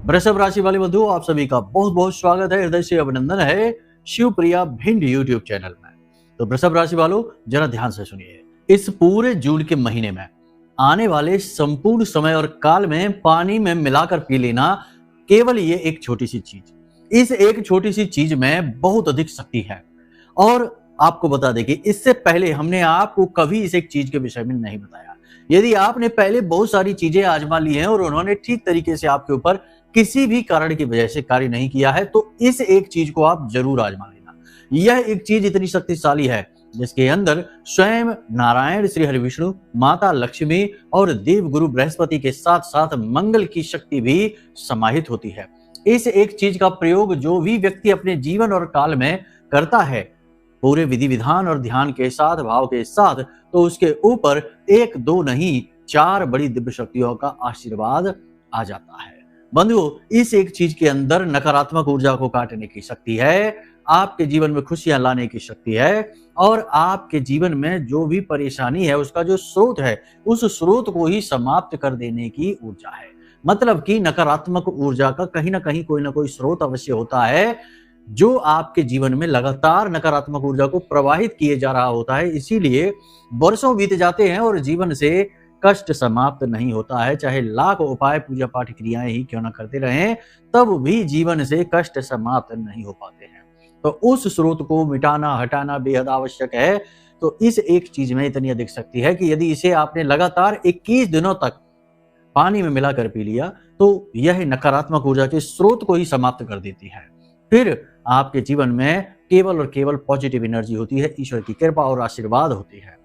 वृषभ राशि वाले बंधुओं, आप सभी का बहुत बहुत स्वागत है, हृदय से अभिनंदन है शिवप्रिया भिंड यूट्यूब चैनल में। तो वृषभ राशि वालों, जरा ध्यान से सुनिए। इस पूरे जून के महीने में आने वाले संपूर्ण समय और काल में पानी में मिलाकर पी लेना, केवल ये एक छोटी सी चीज, इस एक छोटी सी चीज में बहुत अधिक शक्ति है। और आपको बता दें कि इससे पहले हमने आपको कभी इस एक चीज के विषय में नहीं बताया। यदि आपने पहले बहुत सारी चीजें आजमा ली हैं और उन्होंने ठीक तरीके से आपके ऊपर किसी भी कारण की वजह से कार्य नहीं किया है, तो इस एक चीज को आप जरूर आजमा लेना। यह एक चीज इतनी शक्तिशाली है जिसके अंदर स्वयं नारायण श्री हरि विष्णु, माता लक्ष्मी और देव गुरु बृहस्पति के साथ साथ मंगल की शक्ति भी समाहित होती है। इस एक चीज का प्रयोग जो भी व्यक्ति अपने जीवन और काल में करता है, पूरे विधि विधान और ध्यान के साथ, भाव के साथ, तो उसके ऊपर एक दो नहीं 4 बड़ी दिव्य शक्तियों का आशीर्वाद आ जाता है। बंधुओं, इस एक चीज के अंदर नकारात्मक ऊर्जा को काटने की शक्ति है, आपके जीवन में खुशियां लाने की शक्ति है, और आपके जीवन में जो भी परेशानी है उसका जो स्रोत है, उस स्रोत को ही समाप्त कर देने की ऊर्जा है। मतलब कि नकारात्मक ऊर्जा का कहीं ना कहीं कोई ना कोई स्रोत अवश्य होता है जो आपके जीवन में लगातार नकारात्मक ऊर्जा को प्रवाहित किए जा रहा होता है। इसीलिए वर्षों बीत जाते हैं और जीवन से कष्ट समाप्त नहीं होता है। चाहे लाख उपाय, पूजा पाठ, क्रियाएं ही क्यों ना करते रहें, तब भी जीवन से कष्ट समाप्त नहीं हो पाते हैं। तो उस स्रोत को मिटाना, हटाना बेहद आवश्यक है। तो इस एक चीज में इतनी अधिक शक्ति है कि यदि इसे आपने लगातार 21 दिनों तक पानी में मिलाकर पी लिया, तो यह नकारात्मक ऊर्जा के स्रोत को ही समाप्त कर देती है। फिर आपके जीवन में केवल और केवल पॉजिटिव एनर्जी होती है, ईश्वर की कृपा और आशीर्वाद होती है।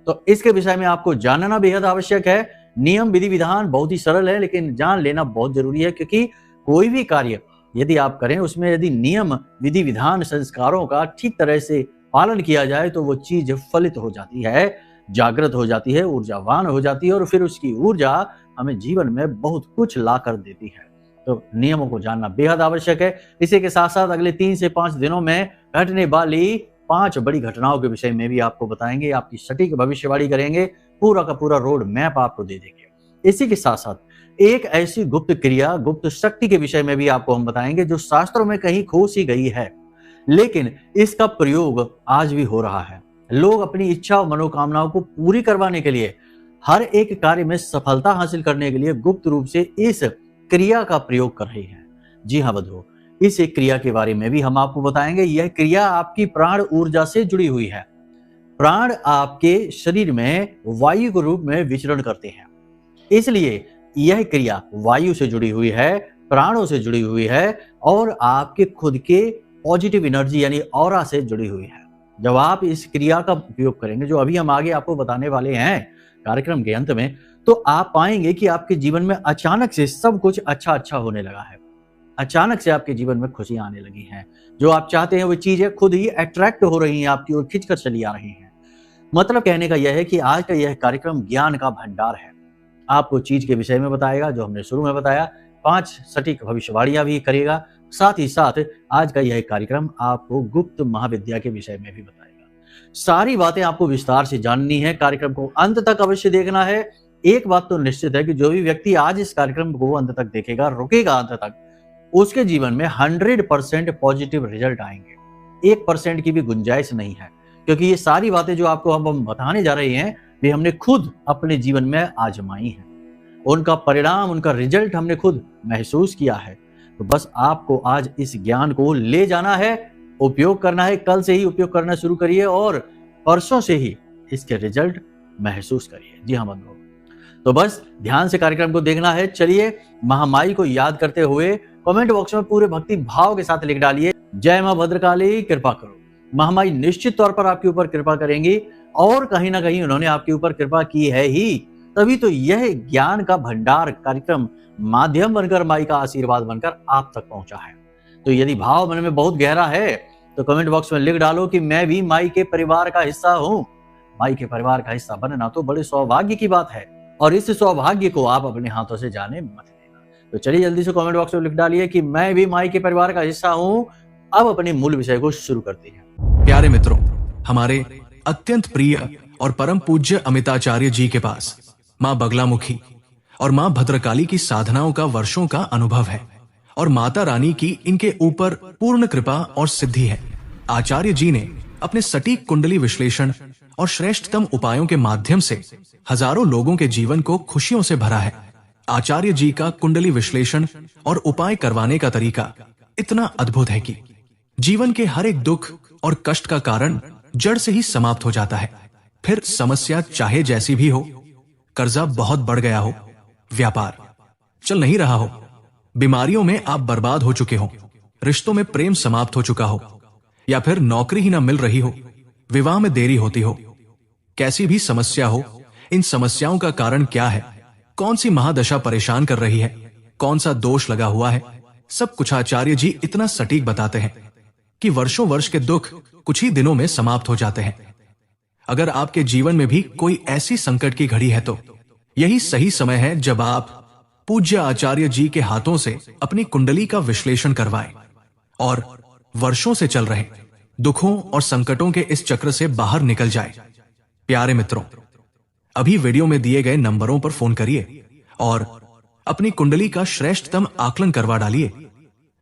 तो इसके विषय में आपको जानना बेहद आवश्यक है। नियम विधि विधान बहुत ही सरल है, लेकिन जान लेना बहुत जरूरी है, क्योंकि कोई भी कार्य यदि आप करें, उसमें यदि नियम विधि विधान संस्कारों का ठीक तरह से पालन किया जाए, तो वो चीज फलित हो जाती है, जागृत हो जाती है, ऊर्जावान हो जाती है, और फिर उसकी ऊर्जा हमें जीवन में बहुत कुछ ला कर देती है। तो नियमों को जानना बेहद आवश्यक है। इसी के साथ साथ अगले 3 से 5 दिनों में घटने वाली 5 बड़ी घटनाओं के विषय में भी आपको बताएंगे, आपकी सटीक भविष्यवाणी करेंगे, पूरा का पूरा रोड मैप आपको दे देंगे। इसी के साथ साथ एक ऐसी गुप्त क्रिया, गुप्त शक्ति के विषय में भी आपको हम बताएंगे जो शास्त्रों में कहीं खो सी गई है, लेकिन इसका प्रयोग आज भी हो रहा है। लोग अपनी इच्छा और मनोकामनाओं को पूरी करवाने के लिए, हर एक कार्य में सफलता हासिल करने के लिए गुप्त रूप से इस क्रिया का प्रयोग कर रही है। जी हाँ बंधुओं, इस एक क्रिया के बारे में भी हम आपको बताएंगे। यह क्रिया आपकी प्राण ऊर्जा से जुड़ी हुई है। प्राण आपके शरीर में वायु के रूप में विचरण करते हैं, इसलिए यह क्रिया वायु से जुड़ी हुई है, प्राणों से जुड़ी हुई है, और आपके खुद के पॉजिटिव एनर्जी यानी ऑरा से जुड़ी हुई है। जब आप इस क्रिया का उपयोग करेंगे, जो अभी हम आगे आपको बताने वाले हैं कार्यक्रम के अंत में, तो आप पाएंगे कि आपके जीवन में अचानक से सब कुछ अच्छा होने लगा है। अचानक से आपके जीवन में खुशियां आने लगी हैं। जो आप चाहते हैं वो चीजें खुद ही अट्रैक्ट हो रही हैं, आपकी ओर खिंचकर चली आ रही हैं। मतलब कहने का यह है कि आज का यह कार्यक्रम ज्ञान का भंडार है। आपको चीज के विषय में बताएगा, जो हमने शुरू में बताया, 5 सटीक भविष्यवाणियां भी करेगा। साथ ही साथ आज का यह कार्यक्रम आपको गुप्त महाविद्या के विषय में भी बताएगा। सारी बातें आपको विस्तार से जाननी है, कार्यक्रम को अंत तक अवश्य देखना है। एक बात तो निश्चित है कि जो भी व्यक्ति आज इस कार्यक्रम को अंत तक देखेगा, रुकेगा अंत तक, उसके जीवन में 100% पॉजिटिव रिजल्ट आएंगे। 1% की भी गुंजाइश नहीं है, क्योंकि ये सारी बातें जो आपको हम बताने जा रहे हैं, वे हमने खुद अपने जीवन में आजमाई हैं। उनका परिणाम, उनका रिजल्ट हमने खुद महसूस किया है। तो बस आपको आज इस ज्ञान को ले जाना है, उपयोग करना है। कल से ही उपयोग करना शुरू करिए और परसों से ही इसके रिजल्ट महसूस करिए। जी हाँ बंधुओं, तो बस ध्यान से कार्यक्रम को देखना है। चलिए, महामाई को याद करते हुए कमेंट बॉक्स में पूरे भक्ति भाव के साथ लिख डालिए, जय मां भद्रकाली कृपा करो। महामाई निश्चित तौर पर आपके ऊपर कृपा करेंगी, और कहीं ना कहीं उन्होंने आपके ऊपर कृपा की है ही, तभी तो यह ज्ञान का भंडार कार्यक्रम माध्यम बनकर, माई का आशीर्वाद बनकर आप तक पहुंचा है। तो यदि भाव मन में बहुत गहरा है, तो कमेंट बॉक्स में लिख डालो कि मैं भी माई के परिवार का हिस्सा हूं। माई के परिवार का हिस्सा बनना तो बड़े सौभाग्य की बात है, और इस सौभाग्य को आप अपने हाथों से जाने मत देना। तो चलिए जल्दी से कमेंट बॉक्स में लिख डालिए कि मैं भी माई के परिवार का हिस्सा हूं। अब अपने मूल विषय को शुरू करते हैं। प्यारे मित्रों, हमारे अत्यंत प्रिय और परम पूज्य अमिताचार्य जी के पास मां बगलामुखी और मां भद्रकाली की साधनाओं का वर्षों का अनुभव है। और माता रानी की इनके ऊपर पूर्ण कृपा और सिद्धि है। आचार्य जी ने अपने सटीक कुंडली विश्लेषण और श्रेष्ठतम उपायों के माध्यम से हजारों लोगों के जीवन को खुशियों से भरा है। आचार्य जी का कुंडली विश्लेषण और उपाय करवाने का तरीका इतना अद्भुत है कि जीवन के हर एक दुख और कष्ट का कारण जड़ से ही समाप्त हो जाता है। फिर समस्या चाहे जैसी भी हो, कर्जा बहुत बढ़ गया हो, व्यापार चल नहीं रहा हो, बीमारियों में आप बर्बाद हो चुके हो, रिश्तों में प्रेम समाप्त हो चुका हो, या फिर नौकरी ही ना मिल रही हो, विवाह में देरी होती हो, कैसी भी समस्या हो, इन समस्याओं का कारण क्या है, कौन सी महादशा परेशान कर रही है, कौन सा दोष लगा हुआ है, सब कुछ आचार्य जी इतना सटीक बताते हैं कि वर्षों वर्ष के दुख कुछ ही दिनों में समाप्त हो जाते हैं। अगर आपके जीवन में भी कोई ऐसी संकट की घड़ी है तो यही सही समय है जब आप पूज्य आचार्य जी के हाथों से अपनी कुंडली का विश्लेषण करवाएं और वर्षों से चल रहे दुखों और संकटों के इस चक्र से बाहर निकल जाए। प्यारे मित्रों, अभी वीडियो में दिए गए नंबरों पर फोन करिए और अपनी कुंडली का श्रेष्ठतम आकलन करवा डालिए।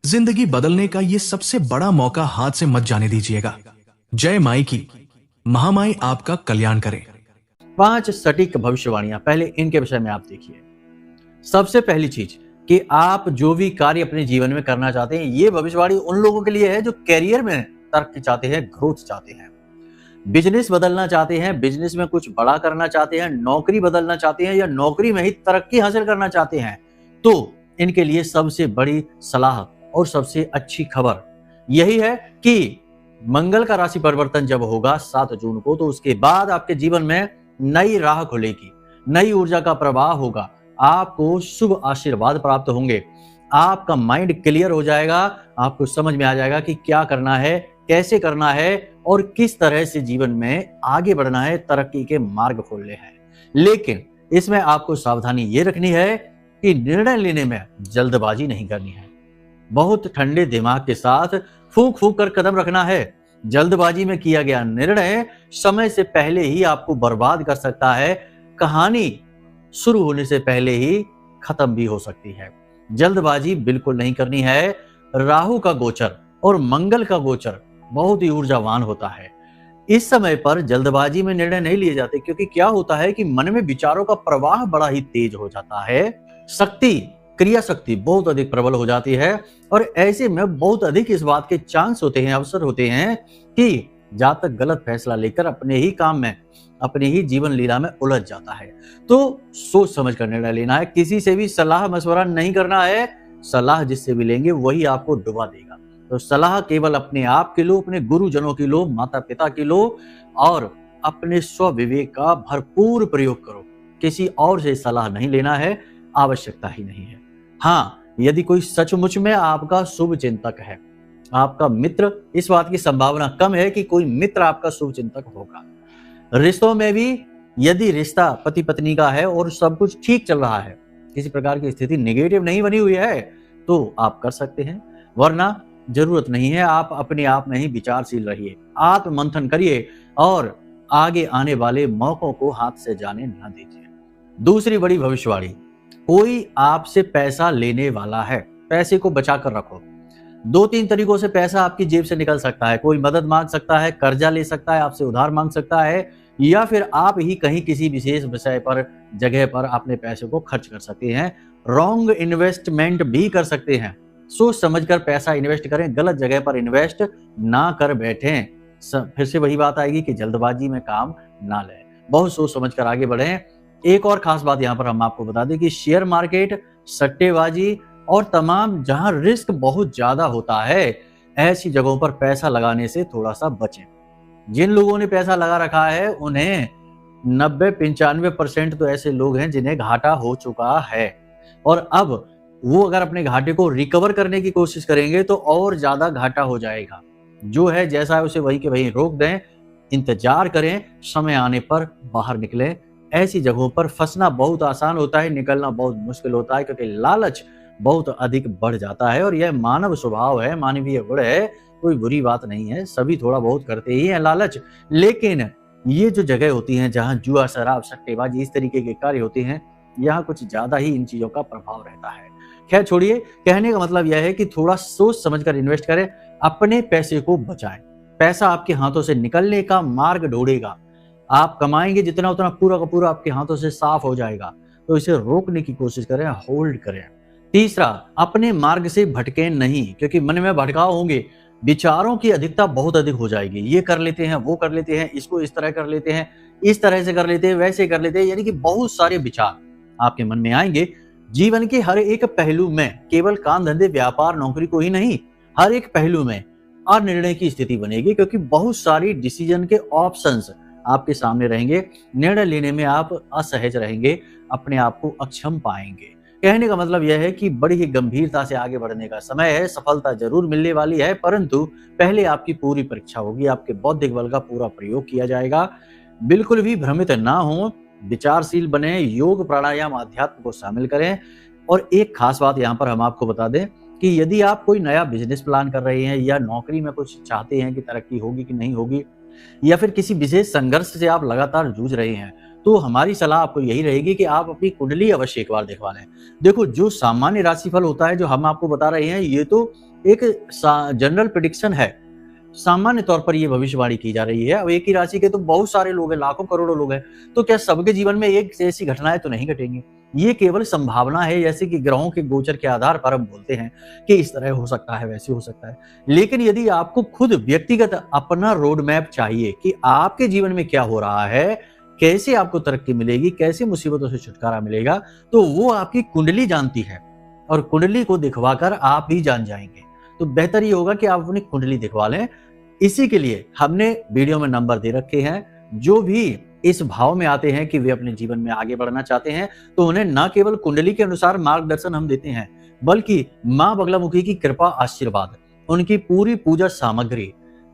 जिंदगी बदलने का ये सबसे बड़ा मौका हाथ से मत जाने दीजिएगा। जय माई की, महामाई आपका कल्याण करे। 5 सटीक भविष्यवाणियां, पहले इनके विषय में आप देखिए। सबसे पहली चीज कि आप जो भी कार्य अपने जीवन में करना चाहते हैं, ये भविष्यवाणी उन लोगों के लिए है जो कैरियर में तरक्की चाहते हैं, ग्रोथ चाहते हैं, बिजनेस बदलना चाहते हैं, बिजनेस में कुछ बड़ा करना चाहते हैं, नौकरी बदलना चाहते हैं या नौकरी में ही तरक्की हासिल करना चाहते हैं। तो इनके लिए सबसे बड़ी सलाह और सबसे अच्छी खबर यही है कि मंगल का राशि परिवर्तन जब होगा 7 जून को, तो उसके बाद आपके जीवन में नई राह खुलेगी, नई ऊर्जा का प्रवाह होगा, आपको शुभ आशीर्वाद प्राप्त होंगे, आपका माइंड क्लियर हो जाएगा, आपको समझ में आ जाएगा कि क्या करना है, कैसे करना है और किस तरह से जीवन में आगे बढ़ना है, तरक्की के मार्ग खोलने हैं। लेकिन इसमें आपको सावधानी ये रखनी है कि निर्णय लेने में जल्दबाजी नहीं करनी है। बहुत ठंडे दिमाग के साथ फूंक फूंक कर कदम रखना है। जल्दबाजी में किया गया निर्णय समय से पहले ही आपको बर्बाद कर सकता है। कहानी शुरू होने से पहले ही खत्म भी हो सकती है। जल्दबाजी बिल्कुल नहीं करनी है। राहु का गोचर और मंगल का गोचर बहुत ही ऊर्जावान होता है। इस समय पर जल्दबाजी में निर्णय नहीं लिए जाते, क्योंकि क्या होता है कि मन में विचारों का प्रवाह बड़ा ही तेज हो जाता है, क्रिया शक्ति बहुत अधिक प्रबल हो जाती है और ऐसे में बहुत अधिक इस बात के चांस होते हैं, अवसर होते हैं कि जातक गलत फैसला लेकर अपने ही काम में, अपनी ही जीवन लीला में उलझ जाता है। तो सोच समझ कर निर्णय लेना है। किसी से भी सलाह मशवरा नहीं करना है। सलाह जिससे भी लेंगे वही आपको डुबा देगा। तो सलाह केवल अपने आप की लो, अपने गुरुजनों की लो, माता पिता की लो और अपने स्व विवेक का भरपूर प्रयोग करो। किसी और से सलाह नहीं लेना है, आवश्यकता ही नहीं है। हाँ, यदि कोई सचमुच में आपका शुभ चिंतक है, आपका मित्र, इस बात की संभावना कम है कि कोई मित्र आपका शुभ चिंतक होगा। रिश्तों में भी यदि रिश्ता पति पत्नी का है और सब कुछ ठीक चल रहा है, किसी प्रकार की स्थिति नेगेटिव नहीं बनी हुई है, तो आप कर सकते हैं, वरना जरूरत नहीं है। आप अपने आप में ही विचारशील रहिए, आत्म मंथन करिए और आगे आने वाले मौकों को हाथ से जाने न दीजिए। दूसरी बड़ी भविष्यवाणी, कोई आपसे पैसा लेने वाला है, पैसे को बचा कर रखो। 2-3 तरीकों से पैसा आपकी जेब से निकल सकता है। कोई मदद मांग सकता है, कर्जा ले सकता है, आपसे उधार मांग सकता है, या फिर आप ही कहीं किसी विशेष विषय पर, जगह पर अपने पैसे को खर्च कर सकते हैं। रॉन्ग इन्वेस्टमेंट भी कर सकते हैं। सोच समझकर पैसा इन्वेस्ट करें, गलत जगह पर इन्वेस्ट ना कर बैठें। फिर से वही बात आएगी कि जल्दबाजी में काम ना लें, बहुत सोच समझकर आगे बढ़ें। एक और खास बात यहाँ पर हम आपको बता दें कि शेयर मार्केट, सट्टेबाजी और तमाम जहां रिस्क बहुत ज्यादा होता है, ऐसी जगहों पर पैसा लगाने से थोड़ा सा बचें। जिन लोगों ने पैसा लगा रखा है उन्हें 90-95% तो ऐसे लोग हैं जिन्हें घाटा हो चुका है, और अब वो अगर अपने घाटे को रिकवर करने की कोशिश करेंगे तो और ज्यादा घाटा हो जाएगा। जो है जैसा है उसे वही के वही रोक दें, इंतजार करें, समय आने पर बाहर निकलें। ऐसी जगहों पर फंसना बहुत आसान होता है, निकलना बहुत मुश्किल होता है, क्योंकि लालच बहुत अधिक बढ़ जाता है और यह मानव स्वभाव है, मानवीय गुण है, कोई बुरी बात नहीं है। सभी थोड़ा बहुत करते ही हैं लालच। लेकिन ये जो जगह होती हैं जहां जुआ, शराब, सट्टेबाजी, इस तरीके के कार्य होते हैं, यहाँ कुछ ज्यादा ही इन चीजों का प्रभाव रहता है। खैर छोड़िए, कहने का मतलब यह है कि थोड़ा सोच समझकर इन्वेस्ट करें, अपने पैसे को बचाएं। पैसा आपके हाथों से निकलने का मार्ग ढूंढेगा। आप कमाएंगे जितना उतना पूरा का पूरा आपके हाथों से साफ हो जाएगा। तो इसे रोकने की कोशिश करें, होल्ड करें। तीसरा, अपने मार्ग से भटके नहीं, क्योंकि मन में भटकाव होंगे, विचारों की अधिकता बहुत अधिक हो जाएगी। ये कर लेते हैं, वो कर लेते हैं, इसको इस तरह कर लेते हैं, इस तरह से कर लेते हैं, वैसे कर लेते हैं, यानी कि बहुत सारे विचार आपके मन में आएंगे। जीवन के हर एक पहलू में, केवल काम धंधे व्यापार नौकरी को ही नहीं, हर एक पहलू में अनिर्णय की स्थिति बनेगी, क्योंकि बहुत सारी डिसीजन के ऑप्शंस आपके सामने रहेंगे। निर्णय लेने में आप असहज रहेंगे, अपने आप को अक्षम पाएंगे। कहने का मतलब यह है कि बड़ी ही गंभीरता से आगे बढ़ने का समय है। सफलता जरूर मिलने वाली है, परंतु पहले आपकी पूरी परीक्षा होगी, आपके बौद्धिक बल का पूरा प्रयोग किया जाएगा। बिल्कुल भी भ्रमित ना हो, विचारशील बने, योग प्राणायाम अध्यात्म को शामिल करें। और एक खास बात यहाँ पर हम आपको बता दें कि यदि आप कोई नया बिजनेस प्लान कर रहे हैं या नौकरी में कुछ चाहते हैं कि तरक्की होगी कि नहीं होगी, या फिर किसी विशेष संघर्ष से आप लगातार जूझ रहे हैं, तो हमारी सलाह आपको यही रहेगी कि आप अपनी कुंडली अवश्य एक बार दिखवा लें। देखो, जो सामान्य राशिफल होता है जो हम आपको बता रहे हैं, ये तो एक जनरल प्रेडिक्शन है। सामान्य तौर पर ये भविष्यवाणी की जा रही है। अब एक ही राशि के तो बहुत सारे लोग हैं, लाखों करोड़ों लोग हैं, तो क्या सबके जीवन में एक जैसी घटनाएं तो नहीं घटेंगी। ये केवल संभावना है, जैसे कि ग्रहों के गोचर के आधार पर हम बोलते हैं कि इस तरह हो सकता है, वैसे हो सकता है। लेकिन यदि आपको खुद व्यक्तिगत अपना रोड मैप चाहिए कि आपके जीवन में क्या हो रहा है, कैसे आपको तरक्की मिलेगी, कैसे मुसीबतों से छुटकारा मिलेगा, तो वो आपकी कुंडली जानती है, और कुंडली को दिखवाकर आप ही जान जाएंगे। तो बेहतर ये होगा कि आप अपनी कुंडली दिखवा लें। इसी के लिए हमने वीडियो में नंबर दे रखे हैं। जो भी इस भाव में आते हैं कि वे अपने जीवन में आगे बढ़ना चाहते हैं, तो उन्हें न केवल कुंडली के अनुसार मार्गदर्शन हम देते हैं, बल्कि माँ बगलामुखी की कृपा आशीर्वाद, उनकी पूरी पूजा सामग्री,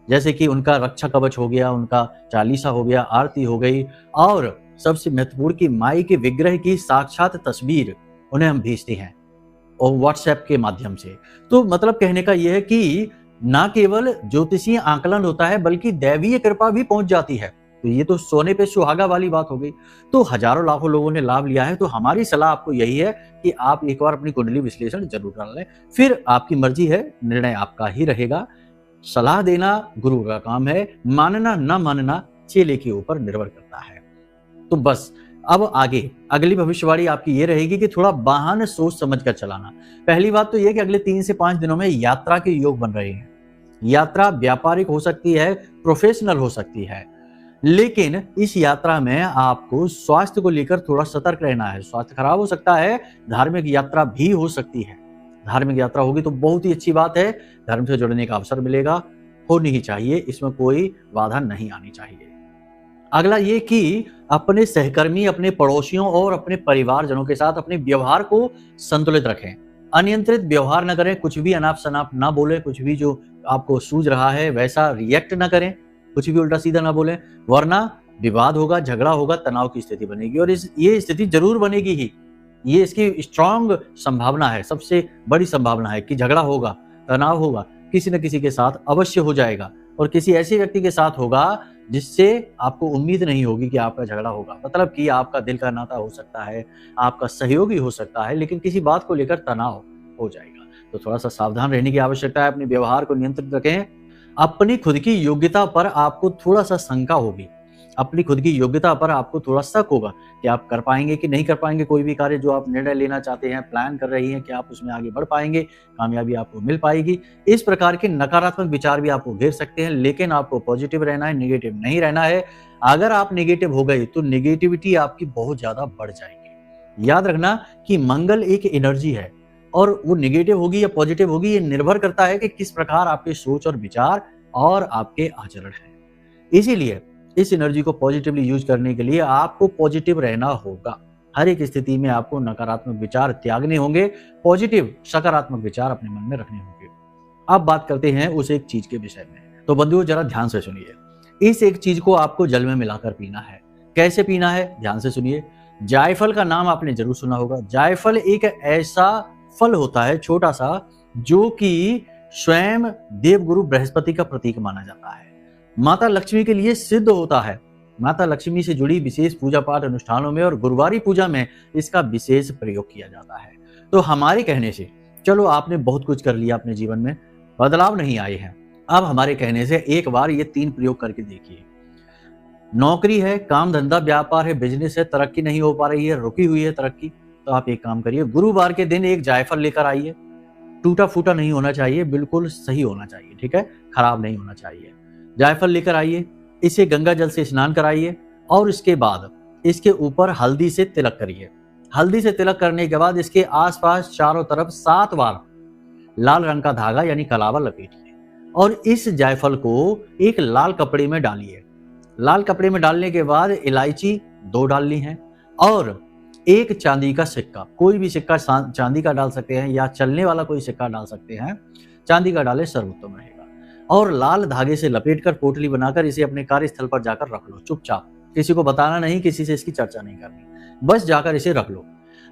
जैसे कि उनका रक्षा कवच हो गया, उनका चालीसा हो गया, आरती हो गई, और सबसे महत्वपूर्ण की माई के विग्रह की साक्षात तस्वीर उन्हें हम भेजते हैं और व्हाट्सएप के माध्यम से। तो मतलब कहने का यह है कि ना केवल ज्योतिषीय आकलन होता है, बल्कि दैवीय कृपा भी पहुंच जाती है। तो ये तो सोने पे सुहागा वाली बात हो गई। तो हजारों लाखों लोगों ने लाभ लिया है। तो हमारी सलाह आपको यही है कि आप एक बार अपनी कुंडली विश्लेषण जरूर कर लें, फिर आपकी मर्जी है, निर्णय आपका ही रहेगा। सलाह देना गुरु का काम है, मानना न मानना चेले के ऊपर निर्भर करता है। तो बस अब आगे अगली भविष्यवाणी आपकी ये रहेगी कि थोड़ा वाहन सोच समझकर चलाना। पहली बात तो ये कि अगले 3 से 5 दिनों में यात्रा के योग बन रहे हैं। यात्रा व्यापारिक हो सकती है, प्रोफेशनल हो सकती है, लेकिन इस यात्रा में आपको स्वास्थ्य को लेकर थोड़ा सतर्क रहना है। स्वास्थ्य खराब हो सकता है, धार्मिक यात्रा भी हो सकती है। धार्मिक यात्रा होगी तो बहुत ही अच्छी बात है, धर्म से जुड़ने का अवसर मिलेगा, होनी ही चाहिए, इसमें कोई बाधा नहीं आनी चाहिए। अगला ये कि अपने सहकर्मी, अपने पड़ोसियों और अपने परिवारजनों के साथ अपने व्यवहार को संतुलित रखें। अनियंत्रित व्यवहार न करें, कुछ भी अनाप शनाप ना बोलें, कुछ भी जो आपको सूझ रहा है वैसा रिएक्ट ना करें, कुछ भी उल्टा सीधा ना बोलें, वरना विवाद होगा, झगड़ा होगा, तनाव की स्थिति बनेगी। और ये स्थिति जरूर बनेगी ही, ये इसकी स्ट्रांग संभावना है, सबसे बड़ी संभावना है कि झगड़ा होगा, तनाव होगा, किसी न किसी के साथ अवश्य हो जाएगा, और किसी ऐसे व्यक्ति के साथ होगा जिससे आपको उम्मीद नहीं होगी कि आपका झगड़ा होगा। मतलब कि आपका दिल का नाता हो सकता है, आपका सहयोगी हो सकता है, लेकिन किसी बात को लेकर तनाव हो जाएगा। तो थोड़ा सा सावधान रहने की आवश्यकता है, अपने व्यवहार को नियंत्रित रखें। अपनी खुद की योग्यता पर आपको थोड़ा सा शंका होगी, अपनी खुद की योग्यता पर आपको थोड़ा शक होगा कि आप कर पाएंगे कि नहीं कर पाएंगे। कोई भी कार्य जो आप निर्णय लेना चाहते हैं, प्लान कर रही हैं, कि आप उसमें आगे बढ़ पाएंगे, कामयाबी आपको मिल पाएगी। इस प्रकार के नकारात्मक विचार भी आपको घेर सकते हैं, लेकिन आपको पॉजिटिव रहना है, नेगेटिव नहीं रहना है। अगर आप नेगेटिव हो गए तो नेगेटिविटी आपकी बहुत ज्यादा बढ़ जाएगी। याद रखना कि मंगल एक एनर्जी है, और वो नेगेटिव होगी या पॉजिटिव होगी, ये निर्भर करता है कि किस प्रकार आपके सोच और विचार और आपके आचरण है। इसीलिए इस एनर्जी को पॉजिटिवली यूज करने के लिए आपको पॉजिटिव रहना होगा। हर एक स्थिति में आपको नकारात्मक विचार त्यागने होंगे, पॉजिटिव सकारात्मक विचार अपने मन में रखने होंगे। अब बात करते हैं उस एक चीज के विषय में। तो बंधुओं, जरा ध्यान से सुनिए। इस एक चीज को आपको जल में मिलाकर पीना है। कैसे पीना है, ध्यान से सुनिए। जायफल का नाम आपने जरूर सुना होगा। जायफल एक ऐसा फल होता है, छोटा सा, जो कि स्वयं देवगुरु बृहस्पति का प्रतीक माना जाता है। माता लक्ष्मी के लिए सिद्ध होता है। माता लक्ष्मी से जुड़ी विशेष पूजा पाठ अनुष्ठानों में और गुरुवारी पूजा में इसका विशेष प्रयोग किया जाता है। तो हमारे कहने से, चलो आपने बहुत कुछ कर लिया अपने जीवन में, बदलाव नहीं आए हैं, अब हमारे कहने से एक बार ये 3 प्रयोग करके देखिए। नौकरी है, काम धंधा व्यापार है, बिजनेस है, तरक्की नहीं हो पा रही है, रुकी हुई है तरक्की, तो आप एक काम करिए, गुरुवार के दिन एक जायफल लेकर आइए। टूटा फूटा नहीं होना चाहिए, बिल्कुल सही होना चाहिए, ठीक है, खराब नहीं होना चाहिए। जायफल लेकर आइए, इसे गंगा जल से स्नान कराइए और इसके बाद इसके ऊपर हल्दी से तिलक करिए। हल्दी से तिलक करने के बाद इसके आसपास चारों तरफ 7 बार लाल रंग का धागा यानी कलावा लपेटिए और इस जायफल को एक लाल कपड़े में डालिए। लाल कपड़े में डालने के बाद इलायची 2 डालनी है और एक चांदी का सिक्का, कोई भी सिक्का चांदी का डाल सकते हैं या चलने वाला कोई सिक्का डाल सकते हैं, चांदी का डाले सर्वोत्तम रहेगा। और लाल धागे से लपेटकर पोटली बनाकर इसे अपने कार्यस्थल पर जाकर रख लो चुपचाप, किसी को बताना नहीं, किसी से इसकी चर्चा नहीं करनी, बस जाकर इसे रख लो।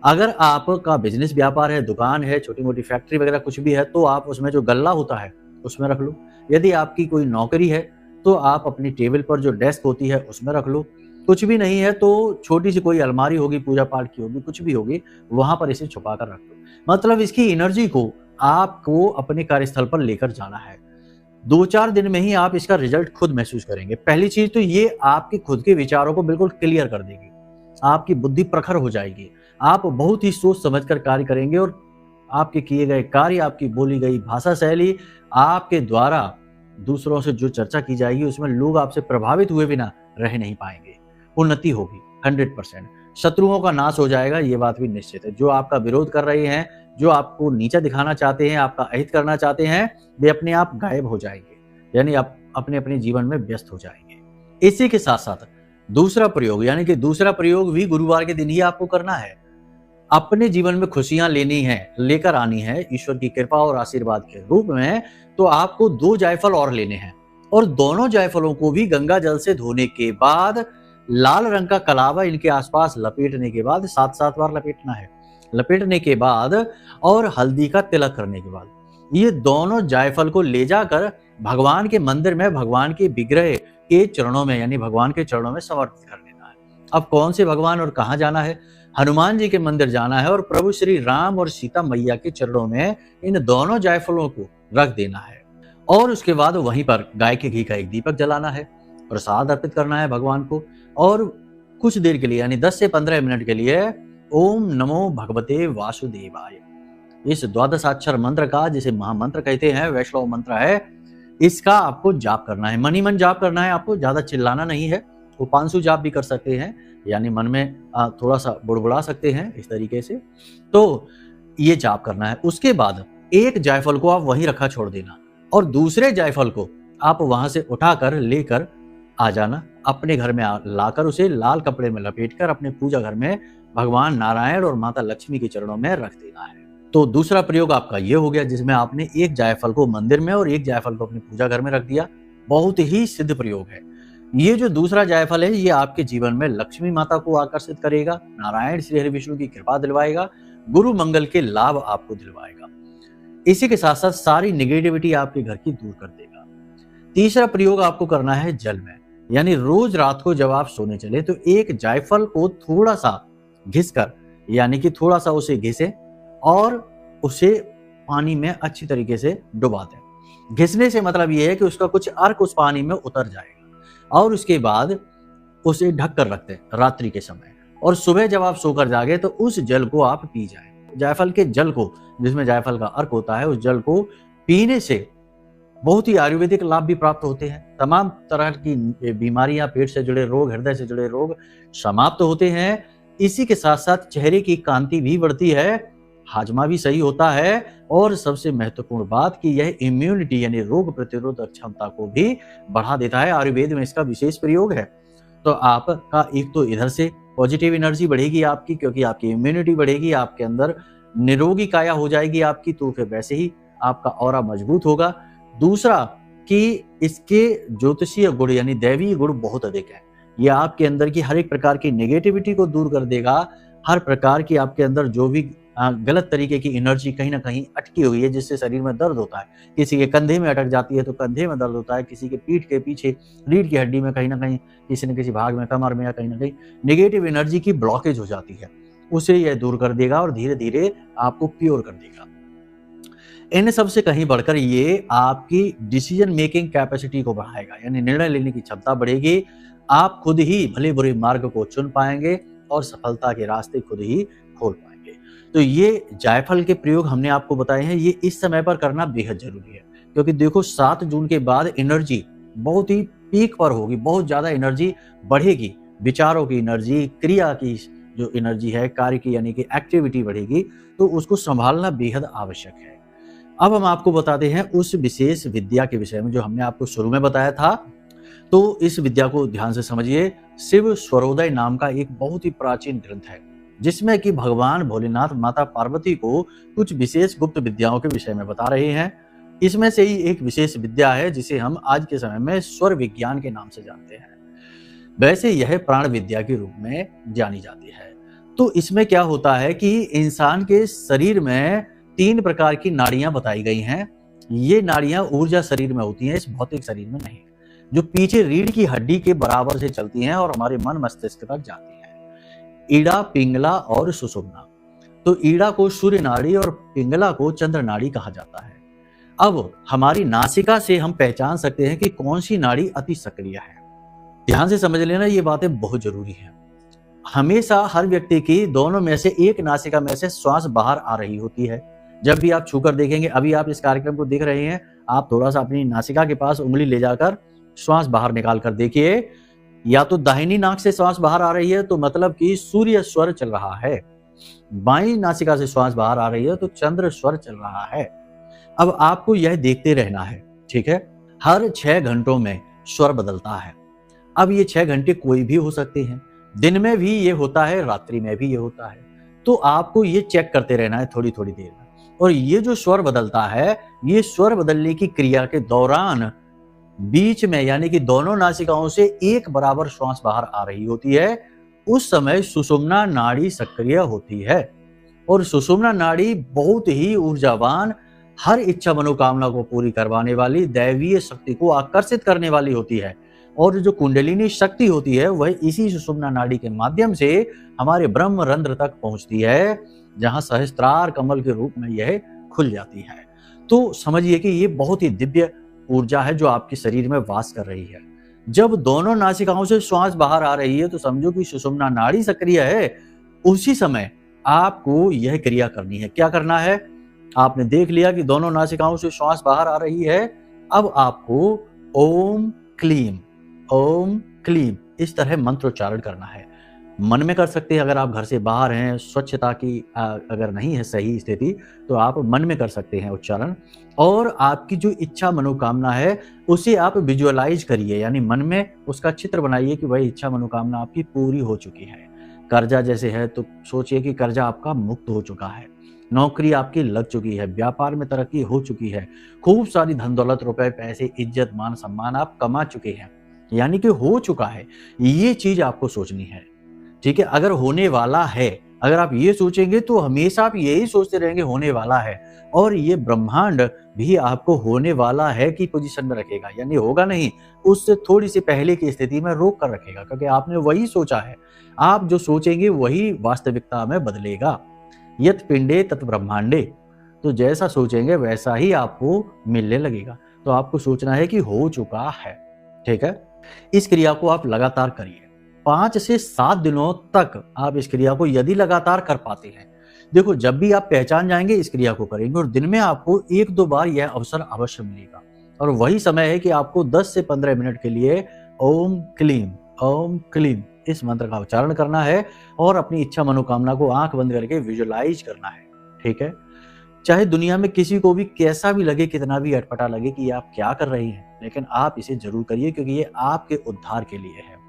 अगर आपका बिजनेस व्यापार है, दुकान है, छोटी मोटी फैक्ट्री वगैरह कुछ भी है तो आप उसमें जो गल्ला होता है उसमें रख लो। यदि आपकी कोई नौकरी है तो आप अपनी टेबल पर जो डेस्क होती है उसमें रख लो। कुछ भी नहीं है तो छोटी सी कोई अलमारी होगी, पूजा पाठ की होगी, कुछ भी होगी, वहां पर इसे छुपा कर रख लो। मतलब इसकी एनर्जी को आपको अपने कार्यस्थल पर लेकर जाना है। 2-4 दिन में ही आप इसका रिजल्ट खुद महसूस करेंगे। पहली चीज तो ये आपके खुद के विचारों को बिल्कुल क्लियर कर देगी, आपकी बुद्धि प्रखर हो जाएगी, आप बहुत ही सोच समझकर कार्य करेंगे और आपके किए गए कार्य, आपकी बोली गई भाषा शैली, आपके द्वारा दूसरों से जो चर्चा की जाएगी उसमें लोग आपसे प्रभावित हुए बिना रह नहीं पाएंगे। उन्नति होगी 100%। शत्रुओं का नाश हो जाएगा, ये बात भी निश्चित है। जो आपका विरोध कर रहे हैं, जो आपको नीचा दिखाना चाहते हैं, आपका अहित करना चाहते हैं, वे अपने आप गायब हो जाएंगे, यानी आप अपने अपने जीवन में व्यस्त हो जाएंगे। इसी के साथ साथ दूसरा प्रयोग, यानी कि दूसरा प्रयोग भी गुरुवार के दिन ही आपको करना है। अपने जीवन में खुशियां लेनी है, लेकर आनी है ईश्वर की कृपा और आशीर्वाद के रूप में, तो आपको 2 जायफल और लेने हैं और दोनों जायफलों को भी गंगा जल से धोने के बाद लाल रंग का कलावा इनके आसपास लपेटने के बाद 7-7 बार लपेटना है। लपेटने के बाद और हल्दी का तिलक करने के बाद ये दोनों जायफल को ले जाकर भगवान के मंदिर में, भगवान के विग्रह के चरणों में, यानी भगवान के चरणों में समर्पित कर देना है। अब कौन से भगवान और कहाँ जाना है? हनुमान जी के मंदिर जाना है और प्रभु श्री राम और सीता मैया के चरणों में इन दोनों जायफलों को रख देना है और उसके बाद वहीं पर गाय के घी का एक दीपक जलाना है, प्रसाद अर्पित करना है भगवान को और कुछ देर के लिए यानी 10 से 15 मिनट के लिए ओम नमो भगवते वासुदेवाय, इस 12 मंत्र का, जिसे महामंत्र कहते हैं, वैष्णव मंत्र है, इसका आपको जाप करना है। मन ही मन जाप करना है, आपको ज्यादा चिल्लाना नहीं है। वो 500 जाप भी कर सकते हैं, यानी मन में थोड़ा सा बुड़बुड़ा सकते हैं इस तरीके से, तो ये जाप करना है। उसके बाद एक जायफल को आप वहीं रखा छोड़ देना और दूसरे जायफल को आप वहां से उठाकर लेकर आ जाना, अपने घर में लाकर उसे लाल कपड़े में लपेटकर अपने पूजा घर में भगवान नारायण और माता लक्ष्मी के चरणों में रख देना है। तो दूसरा प्रयोग आपका ये हो गया, जिसमें आपने एक जायफल को मंदिर में और एक जायफल को अपने पूजा घर में रख दिया। बहुत ही सिद्ध प्रयोग है। ये जो दूसरा जायफल है, ये आपके जीवन में लक्ष्मी माता को आकर्षित करेगा, नारायण श्री हरि विष्णु की कृपा दिलवाएगा, गुरु मंगल के लाभ आपको दिलवाएगा। इसी के साथ साथ सारी नेगेटिविटी आपके घर की दूर कर देगा। तीसरा प्रयोग आपको करना है जल में, यानी रोज रात को जब आप सोने चले तो एक जायफल को थोड़ा सा घिसकर, यानी कि थोड़ा सा उसे घिसे और उसे पानी में अच्छी तरीके से डुबा दें। घिसने से मतलब ये है कि उसका कुछ अर्क उस पानी में उतर जाएगा और उसके बाद उसे ढक कर रखते हैं रात्रि के समय, और सुबह जब आप सोकर जागे तो उस जल को आप पी जाएं। जायफल के जल को, जिसमें जायफल का अर्क होता है, उस जल को पीने से बहुत ही आयुर्वेदिक लाभ भी प्राप्त होते हैं। तमाम तरह की बीमारियां, पेट से जुड़े रोग, हृदय से जुड़े रोग समाप्त होते हैं। इसी के साथ साथ चेहरे की कांति भी बढ़ती है, हाजमा भी सही होता है और सबसे महत्वपूर्ण बात कि यह इम्यूनिटी यानी रोग प्रतिरोधक क्षमता को भी बढ़ा देता है। आयुर्वेद में इसका विशेष प्रयोग है। तो आपका एक तो इधर से पॉजिटिव एनर्जी बढ़ेगी आपकी, क्योंकि आपकी इम्यूनिटी बढ़ेगी, आपके अंदर निरोगी काया हो जाएगी आपकी, तो फिर वैसे ही आपका ऑरा मजबूत होगा। दूसरा कि इसके ज्योतिषीय गुण यानी दैवीय गुण बहुत अधिक है। ये आपके अंदर की हर एक प्रकार की नेगेटिविटी को दूर कर देगा। हर प्रकार की आपके अंदर जो भी गलत तरीके की एनर्जी कहीं ना कहीं अटकी हुई है, जिससे शरीर में दर्द होता है, किसी के कंधे में अटक जाती है तो कंधे में दर्द होता है, किसी के पीठ के पीछे रीढ़ की हड्डी में कहीं ना कहीं, किसी न किसी भाग में, कमर में या कहीं ना कहीं नेगेटिव एनर्जी की ब्लॉकेज हो जाती है, उसे यह दूर कर देगा और धीरे धीरे आपको प्योर कर देगा। इन सब से कहीं बढ़कर ये आपकी डिसीजन मेकिंग कैपेसिटी को बढ़ाएगा, यानी निर्णय लेने की क्षमता बढ़ेगी। आप खुद ही भले बुरे मार्ग को चुन पाएंगे और सफलता के रास्ते खुद ही खोल पाएंगे। तो ये जायफल के प्रयोग हमने आपको बताए हैं, ये इस समय पर करना बेहद जरूरी है, क्योंकि देखो 7 जून के बाद एनर्जी बहुत ही पीक पर होगी, बहुत ज्यादा एनर्जी बढ़ेगी, विचारों की एनर्जी, क्रिया की जो एनर्जी है, कार्य की यानी कि एक्टिविटी बढ़ेगी, तो उसको संभालना बेहद आवश्यक है। अब हम आपको बताते हैं उस विशेष विद्या के विषय में जो हमने आपको शुरू में बताया था। तो इस विद्या को ध्यान से समझिए। शिव स्वरोदय नाम का एक बहुत ही प्राचीन ग्रंथ है, जिसमें कि भगवान भोलेनाथ माता पार्वती को कुछ विशेष गुप्त विद्याओं के विषय में बता रहे हैं। इसमें से ही एक विशेष विद्या है जिसे हम आज के समय में स्वर विज्ञान के नाम से जानते हैं। वैसे यह प्राण विद्या के रूप में जानी जाती है। तो इसमें क्या होता है कि इंसान के शरीर में 3 प्रकार की नाड़ियां बताई गई हैं। ये नाड़ियां ऊर्जा शरीर में होती हैं, इस भौतिक शरीर में नहीं, जो पीछे रीढ़ की हड्डी के बराबर से चलती हैं और हमारे मन मस्तिष्क तक जाती हैं। ईड़ा, पिंगला और सुषुम्ना। तो ईड़ा को सूर्य नाड़ी और पिंगला को चंद्र नाड़ी कहा जाता है। अब हमारी नासिका से हम पहचान सकते हैं कि कौन सी नाड़ी अति सक्रिय है। ध्यान से समझ लेना, ये बातें बहुत जरूरी हैं। हमेशा हर व्यक्ति की दोनों में से एक नासिका में से श्वास बाहर आ रही होती है। जब भी आप छूकर देखेंगे, अभी आप इस कार्यक्रम को देख रहे हैं, आप थोड़ा सा अपनी नासिका के पास उंगली ले जाकर श्वास बाहर निकाल कर देखिए। या तो दाहिनी नाक से श्वास बाहर आ रही है तो मतलब कि सूर्य स्वर चल रहा है, बाईं नासिका से श्वास बाहर आ रही है तो चंद्र स्वर चल रहा है। अब आपको यह देखते रहना है, ठीक है। हर 6 घंटों में स्वर बदलता है। अब ये 6 घंटे कोई भी हो सकते हैं, दिन में भी ये होता है, रात्रि में भी ये होता है। तो आपको ये चेक करते रहना है थोड़ी थोड़ी देर में। और ये जो स्वर बदलता है, ये स्वर बदलने की क्रिया के दौरान बीच में यानी कि दोनों नासिकाओं से एक बराबर श्वास बाहर आ रही होती है। उस समय सुषुम्ना नाड़ी सक्रिय होती है और सुषुम्ना नाड़ी बहुत ही ऊर्जावान, हर इच्छा मनोकामना को पूरी करवाने वाली, दैवीय शक्ति को आकर्षित करने वाली होती है। और जो कुंडलिनी शक्ति होती है वह इसी सुषुम्ना नाड़ी के माध्यम से हमारे ब्रह्म रंध्र तक पहुंचती है, जहां सहस्त्रार कमल के रूप में यह खुल जाती है। तो समझिए कि ये बहुत ही दिव्य ऊर्जा है जो आपके शरीर में वास कर रही है। जब दोनों नासिकाओं से श्वास बाहर आ रही है तो समझो कि सुषुम्ना नाड़ी सक्रिय है। उसी समय आपको यह क्रिया करनी है। क्या करना है? आपने देख लिया कि दोनों नासिकाओं से श्वास बाहर आ रही है। अब आपको ओम क्लीम, ओम क्लीम इस तरह मंत्रोच्चारण करना है। मन में कर सकते हैं, अगर आप घर से बाहर हैं, स्वच्छता की अगर नहीं है सही स्थिति, तो आप मन में कर सकते हैं उच्चारण। और आपकी जो इच्छा मनोकामना है उसे आप विजुअलाइज करिए, यानी मन में उसका चित्र बनाइए कि वह इच्छा मनोकामना आपकी पूरी हो चुकी है। कर्जा जैसे है तो सोचिए कि कर्जा आपका मुक्त हो चुका है, नौकरी आपकी लग चुकी है, व्यापार में तरक्की हो चुकी है, खूब सारी धन दौलत, रुपए, पैसे, इज्जत, मान सम्मान आप कमा चुके हैं, यानी कि हो चुका है। ये चीज आपको सोचनी है, ठीक है। अगर होने वाला है, अगर आप ये सोचेंगे तो हमेशा आप यही सोचते रहेंगे होने वाला है, और ये ब्रह्मांड भी आपको होने वाला है की पोजीशन में रखेगा, यानी होगा नहीं, उससे थोड़ी सी पहले की स्थिति में रोक कर रखेगा, क्योंकि आपने वही सोचा है। आप जो सोचेंगे वही वास्तविकता में बदलेगा। यत पिंडे तत् ब्रह्मांडे, तो जैसा सोचेंगे वैसा ही आपको मिलने लगेगा। तो आपको सोचना है कि हो चुका है, ठीक है। इस क्रिया को आप लगातार करिए, 5 से 7 दिनों तक आप इस क्रिया को यदि लगातार कर पाते हैं, देखो जब भी आप पहचान जाएंगे इस क्रिया को करेंगे और दिन में आपको 1-2 बार यह अवसर अवश्य मिलेगा। और वही समय है कि आपको 10 से 15 मिनट के लिए ओम क्लीम इस मंत्र का उच्चारण करना है और अपनी इच्छा मनोकामना को आंख बंद करके विजुअलाइज करना है, ठीक है। चाहे दुनिया में किसी को भी कैसा भी लगे, कितना भी अटपटा लगे कि आप क्या कर रही हैं, लेकिन आप इसे जरूर करिए, क्योंकि ये आपके उद्धार के लिए है।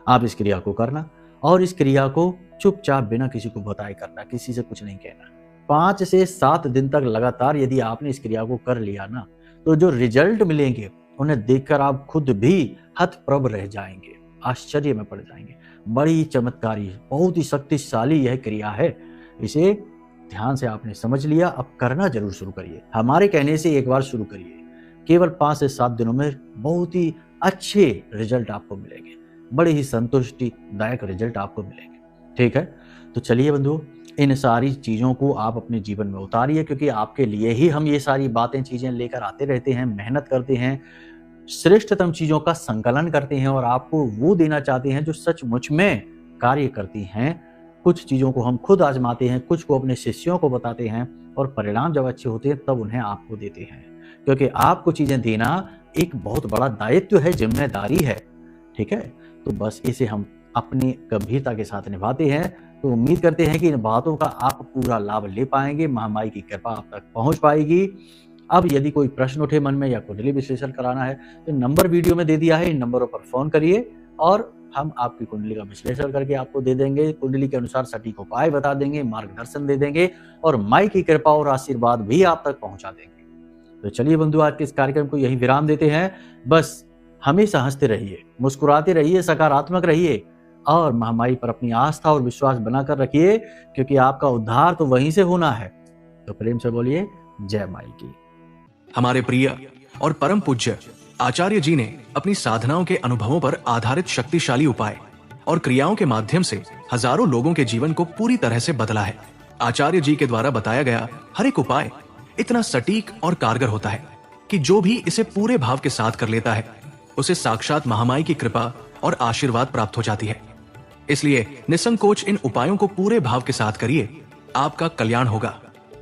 आप इस क्रिया को करना और इस क्रिया को चुपचाप बिना किसी को बताए करना, किसी से कुछ नहीं कहना। 5 से 7 दिन तक लगातार यदि आपने इस क्रिया को कर लिया ना, तो जो रिजल्ट मिलेंगे उन्हें देखकर आप खुद भी हतप्रभ रह जाएंगे, आश्चर्य में पड़ जाएंगे। बड़ी चमत्कारी, बहुत ही शक्तिशाली यह क्रिया है। इसे ध्यान से आपने समझ लिया, अब करना जरूर शुरू करिए। हमारे कहने से एक बार शुरू करिए, केवल 5 से 7 दिनों में बहुत ही अच्छे रिजल्ट आपको मिलेंगे, बड़े ही संतुष्टिदायक रिजल्ट आपको मिलेंगे, ठीक है। तो चलिए बंधुओं, इन सारी चीज़ों को आप अपने जीवन में उतारिए, क्योंकि आपके लिए ही हम ये सारी बातें चीज़ें लेकर आते रहते हैं, मेहनत करते हैं, श्रेष्ठतम चीज़ों का संकलन करते हैं और आपको वो देना चाहते हैं जो सचमुच में कार्य करती हैं। कुछ चीज़ों को हम खुद आजमाते हैं, कुछ को अपने शिष्यों को बताते हैं और परिणाम जब अच्छे होते हैं तब उन्हें आपको देते हैं, क्योंकि आपको चीज़ें देना एक बहुत बड़ा दायित्व है, जिम्मेदारी है। ठीक है, तो बस इसे हम अपनी गंभीरता के साथ निभाते हैं। तो उम्मीद करते हैं कि इन बातों का आप पूरा लाभ ले पाएंगे, महामाई की कृपा आप तक पहुंच पाएगी। अब यदि कोई प्रश्न उठे मन में या कुंडली विश्लेषण कराना है तो नंबर वीडियो में दे दिया है, इन नंबरों पर फोन करिए और हम आपकी कुंडली का विश्लेषण करके आपको दे देंगे, कुंडली के अनुसार सटीक उपाय बता देंगे, मार्गदर्शन दे देंगे और माई की कृपा और आशीर्वाद भी आप तक पहुंचा देंगे। तो चलिए बंधु, आज के इस कार्यक्रम को यहीं विराम देते हैं। बस हमेशा हंसते रहिए, मुस्कुराते रहिए, सकारात्मक रहिए और महामाई पर अपनी आस्था और विश्वास बनाकर रखिए, क्योंकि आपका उद्धार तो वहीं से होना है। तो प्रेम से बोलिए जय माई की। हमारे प्रिय और परम पूज्य आचार्य जी ने अपनी साधनाओं के अनुभवों पर आधारित शक्तिशाली उपाय और क्रियाओं के माध्यम से हजारों लोगों के जीवन को पूरी तरह से बदला है। आचार्य जी के द्वारा बताया गया हर एक उपाय इतना सटीक और कारगर होता है कि जो भी इसे पूरे भाव के साथ कर लेता है उसे साक्षात महामाई की कृपा और आशीर्वाद प्राप्त हो जाती है। इसलिए निसंकोच इन उपायों को पूरे भाव के साथ करिए, आपका कल्याण होगा।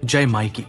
जय माई की।